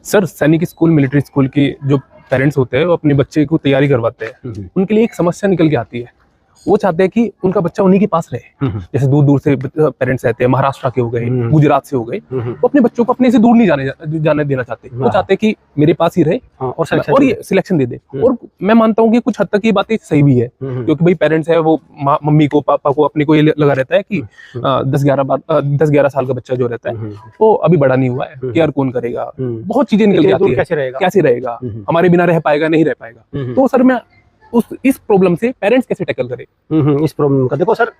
Sir सैनिक school, military school की जो पेरेंट्स होते हैं वो अपने बच्चे को तैयारी करवाते हैं, उनके लिए एक समस्या निकल के आती है। वो चाहते हैं कि उनका बच्चा उन्हीं के पास रहे। जैसे दूर दूर से पेरेंट्स रहते हैं, महाराष्ट्र के हो गए, गुजरात से हो गए, वो अपने बच्चों को अपने से दूर नहीं जाने देना चाहते। वो चाहते हैं कि मेरे पास ही रहे और ये सिलेक्शन दे दे। और मैं मानता हूँ कि कुछ हद तक ये बातें सही भी है, क्योंकि भाई पेरेंट्स है वो मम्मी को, पापा को, अपने को ये लगा रहता है कि 10-11 साल का बच्चा जो रहता है वो अभी बड़ा नहीं हुआ है, केयर कौन करेगा, बहुत चीजें निकल जाती है, कैसे रहेगा, हमारे बिना रह पाएगा, नहीं रह पाएगा। तो सर मैं इस प्रॉब्लम से पेरेंट्स कैसे टैकल करें? इस प्रॉब्लम का देखो सर,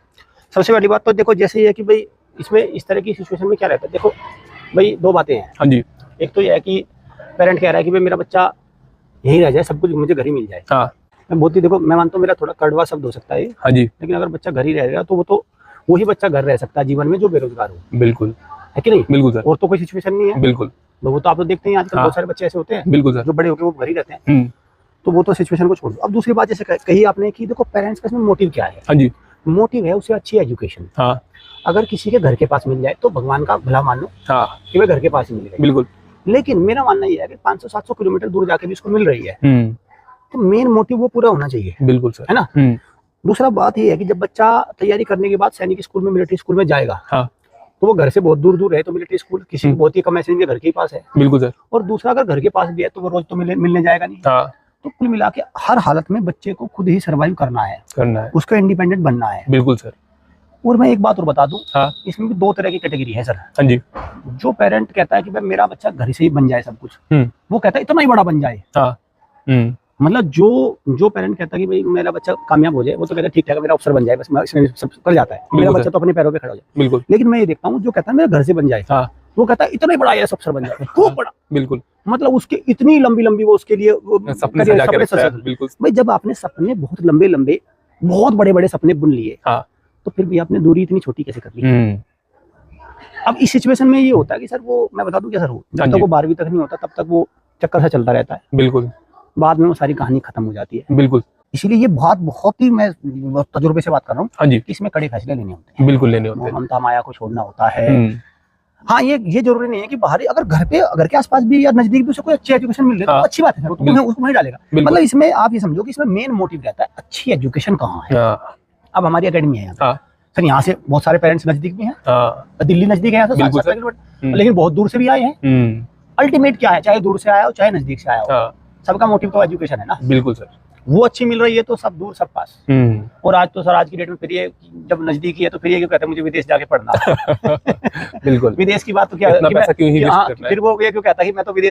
सबसे बड़ी बात तो देखो जैसे ये है कि भाई इसमें इस तरह की सिचुएशन में क्या रहता है। देखो भाई दो बातें हैं। हाँ जी। एक तो ये है कि पेरेंट कह रहा है कि भाई मेरा बच्चा यहीं रह जाए, सब कुछ मुझे घर ही मिल जाए। हाँ। मैं बहुत ही देखो, मैं मानता हूँ मेरा थोड़ा कड़वा शब्द हो सकता है। हाँ जी। लेकिन अगर बच्चा घर ही रहेगा तो वही बच्चा घर रह सकता है जीवन में जो बेरोजगार हो। बिल्कुल, है कि नहीं? बिल्कुल सर। और तो कोई सिचुएशन नहीं है। बिल्कुल, वो तो आप तो देखते हैं आजकल बहुत सारे बच्चे ऐसे होते हैं। बिल्कुल सर। जो बड़े होकर वो घर ही रहते हैं। तो वो तो सिचुएशन को छोड़ दो। अब दूसरी बात जैसे कही आपने कि देखो पेरेंट्स का इसमें मोटिव क्या है। हाँ जी। मोटिव है उसे अच्छी एजुकेशन। हाँ। अगर किसी के घर के पास मिल जाए तो भगवान का भला मान लो। हाँ। कि वह घर के पास ही मिल गई। बिल्कुल। लेकिन मेरा मानना यह है कि 500-700 किलोमीटर दूर जाके भी उसको मिल रही है, तो मेन मोटिव वो पूरा होना चाहिए। बिल्कुल सर। है ना? दूसरा बात ये है कि जब बच्चा तैयारी करने के बाद सैनिक स्कूल में, मिलिट्री स्कूल में जाएगा, हाँ, तो वो घर से बहुत दूर दूर है, तो मिलिट्री स्कूल किसी बहुत ही कम ऐसे घर के पास है। बिल्कुल सर। और दूसरा अगर घर के पास भी है तो वो रोज तो मिलने जाएगा नहीं। हाँ। तो कुल मिला के हर हालत में बच्चे को खुद ही सर्वाइव करना है, उसका इंडिपेंडेंट बनना है। बिल्कुल सर। और मैं एक बात और बता दूं, हाँ, इसमें भी दो तरह की कैटेगरी है सर। हाँ जी। जो पेरेंट कहता है कि भाई मेरा बच्चा घर से ही बन जाए सब कुछ, वो कहता है इतना ही बड़ा बन जाए। हाँ। मतलब जो पेरेंट कहता है कि भाई मेरा बच्चा कामयाब हो जाए, वो तो कहता है ठीक है मेरा अफसर बन जाए, बस इसमें सब कर जाता है, मेरा बच्चा तो अपने पैरों पे खड़ा हो जाए। बिल्कुल। लेकिन मैं ये देखता हूँ जो कहता है मेरा घर से बन जाए, वो कहता है इतना ही बड़ा अफसर बन जाए, खूब बड़ा। बिल्कुल। मतलब उसके इतनी लंबी लंबी वो उसके लिए सपने सजा के रखता है। बिल्कुल। भाई जब आपने सपने बहुत लंबे लंबे, बहुत बड़े बड़े सपने बुन लिए, तो फिर भी आपने दूरी इतनी छोटी कैसे कर ली? अब इस सिचुएशन में ये होता है कि सर वो मैं बता दूं क्या सर, जब तक वो 12वीं तक नहीं होता तब तक वो चक्कर सा चलता रहता है। बिल्कुल। बाद में वो सारी कहानी खत्म हो जाती है। बिल्कुल। इसीलिए ये बहुत ही मैं तजुर्बे से बात कर रहा हूँ। हाँ जी। इसमें कड़े फैसले लेने होते हैं। बिल्कुल लेने होते हैं। ममता माया को छोड़ना होता है। हाँ, ये जरूरी नहीं है कि बाहरी, अगर घर के आसपास भी या नजदीक भी उसे कोई अच्छी एजुकेशन मिल रही है तो अच्छी बात है, तो उसको नहीं डालेगा। मतलब इसमें आप ये समझो कि इसमें मेन मोटिव रहता है अच्छी एजुकेशन कहाँ है। अब हमारी अकेडमी है यहाँ सर, यहाँ से बहुत सारे पेरेंट्स नजदीक भी हैं। दिल्ली नजदीक है यहाँ से, लेकिन बहुत दूर से भी आए हैं। अल्टीमेट क्या है, चाहे दूर से आया हो चाहे नजदीक से आया हो, सबका मोटिव तो एजुकेशन है ना। बिल्कुल सर। वो अच्छी मिल रही है तो सब दूर सब पास। और आज तो सर आज की डेट में फिर ये जब नजदीकी है तो फिर ये क्यों कहते हैं मुझे विदेश जाके पढ़ना। बिल्कुल। विदेश की बात तो क्या, फिर वो ये क्यों कहता है कि मैं तो विदेश